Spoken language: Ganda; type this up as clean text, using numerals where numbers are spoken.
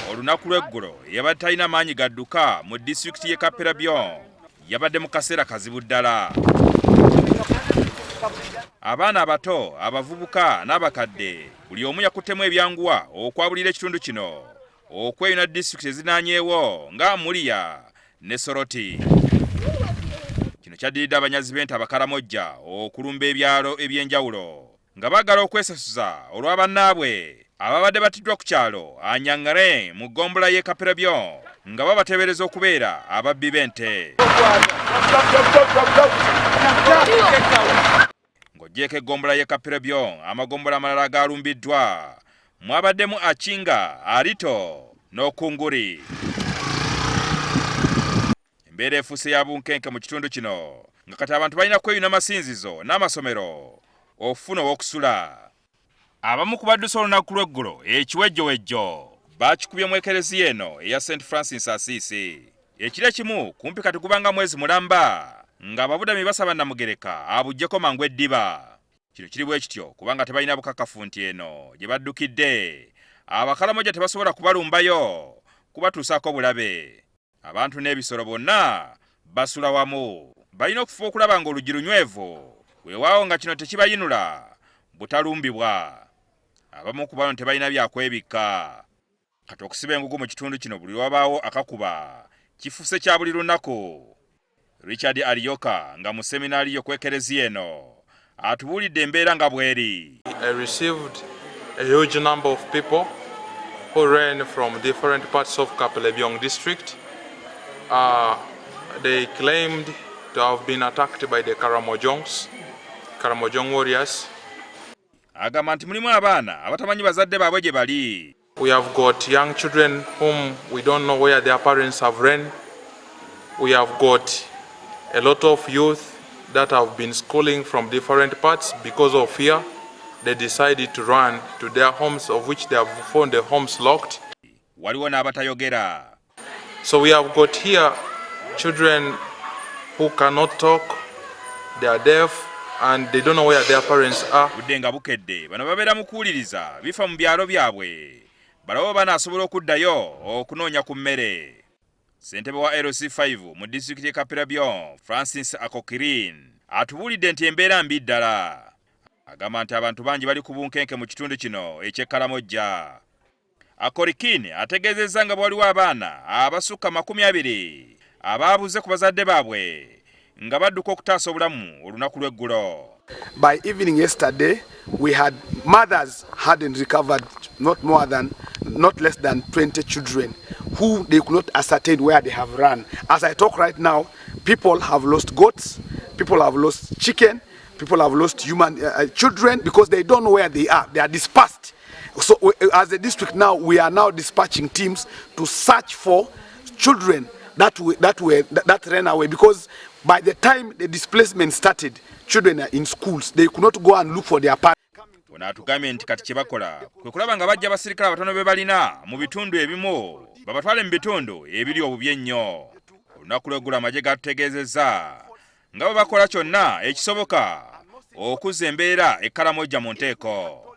olunaku lw'eggulo yabadde talina maanyi gadduka mu distulikiti y'e Kapelebyong yabadde mu kaseera kazibu ddala. Abaana abato, abavubuka n'abakadde buli omu yakuttemu ebyanguwa okwabulira ekitundu kino okweyuna disitulikiti ezinaanyeewo nga Muliya ne Soroti. Kino kyaddiridde abanyazi b'ente abakaramoja okulumba ebyalo eby'enjawulo nga baagala okwesasuza olwabannabwe ababadde batiddwa ku kyalo Anyangare mu ggombolola y'e Kapelebyong nga babateebereza okubeera ababbi b'ente. Ng'oggyeko eggombolola y'e Kapelebyong amagombola amalala agaalumbiddwa mwabaddemu Achinga, Alito n'Okunguri. Embeera efuuse ya bunkenke mu kitundu kino nga kati abantu balina kweyuna amasinzizo n'amasomero okufuna ow'okusula. Abamu ku baddusa olunaku lw'eggulo ekiwejjowejjo baakikubye mu ekereziya eno eya St. Francis Assisi. Ekiro ekimu kumpi kati gubanga mwezi mulamba nga ababudami basaba Namugereka abuggyeko mangu eddiba. Kino kiri bwe kityo kubanga tebalina bukakafu nti eno gye baddukidde abakaramoja tebasobola kubalumbayo kubatuusaako bulabe. Abantu n'ebisolo bonna basula wamu. Balina okufuba okulaba nga oluggi lunywevu weewaawo nga kino tekibayinula butalumbibwa. Abamu ku bano tebalina byakwebikka. Kati okusiba engugu mu kitundu kino buli wabaawo akakuba kifuuse kya buli lunaku. Richard Aliyoka nga mu seminaari y'okwekereziya eno atubuulidde embeera nga bweri. I received a huge number of people who ran from different parts of Kapelebyong district. They claimed to have been attacked by the Karamojong warriors. Agamba nti mulimu abaana abatamanyi bazadde baabwe gye bali. We have got young children whom we don't know where their parents have run. We have got a lot of youth that have been schooling from different parts because of fear. They decided to run to their homes, of which they have found the homes locked. Waliwo n'abatayogera. So we have got here children who cannot talk, they are deaf, and they don't know where their parents are. Budde nga bukedde bano babeera mu kuwuliriza bifa mu byalo byabwe balawo banaasobola okuddayo okunoonya ku mmere. Ssentebe wa LC5 mu disitulikiti y'e Kapelebyong Francis Akokirin atubuulidde nti embeera mbi ddala. Agamba nti abantu bangi bali ku bunkenke mu kitundu kino eky'e Karamoja. Akorikin ategeezezza nga waliwo abaana abasukka 20 ababuze ku bazadde baabwe nga badduka okutaasa obulamu olunaku lw'eggulo. By evening yesterday, we had mothers hadn't recovered not less than 20 children who they could not ascertain where they have run. As I talk right now, people have lost goats, people have lost chicken, people have lost human children because they don't know where they are. They are dispersed. So as a district now, we are now dispatching teams to search for children that ran away, because by the time the displacement started, children are in schools. They could not go and look for their parents. Atugambye nti kati kye bakola kwe kulaba nga bajja abasirikale abatono be balina mu bitundu ebimu babatwale mu bitundu ebiri obubi ennyo. Olunaku lw'eggulo amagye gatutegeezezza nga bwe bakola kyonna ekisoboka okuzza embeera e Karamoja mu nteeko.